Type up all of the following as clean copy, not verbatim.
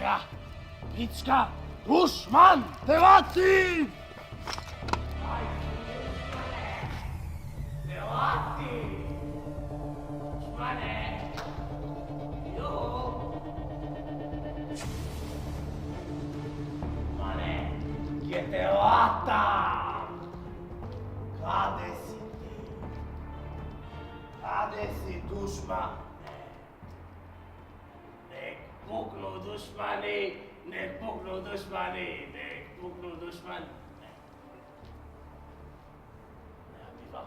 ja, pička, dušman, te vacim! Te vacim! Dušmane! Jo! Dušmane, gdje te vatam? Kade si ti? Kade si, dušmane? Nek puknu dušmani, nek puknu dušmani, nek puknu dušmani. Nema piva.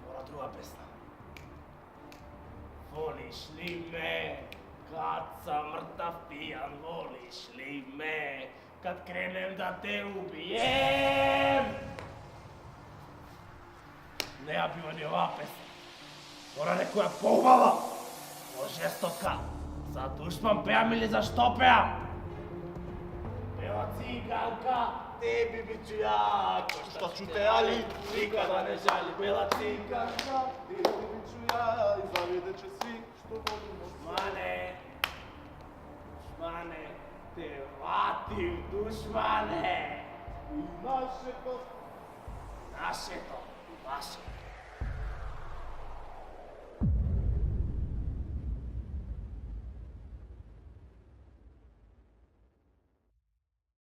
Mora druga pesma. Voliš li me, kad sam mrtav pijan, voliš li me, kad krenem da te ubijem? Nema piva ni ova pesma. Mora nekoja pohvala, žestoka. Za dušman pejam ili za što pejam? Peva ciganka, tebi bit ću ja, ko šta ću te, ali nikada ne žali. Pela ciganka, tebi bit ću ja, i zavjedet će svi što volimo. Dušmane, dušmane, te vatim, dušmane. I naše to, vaše.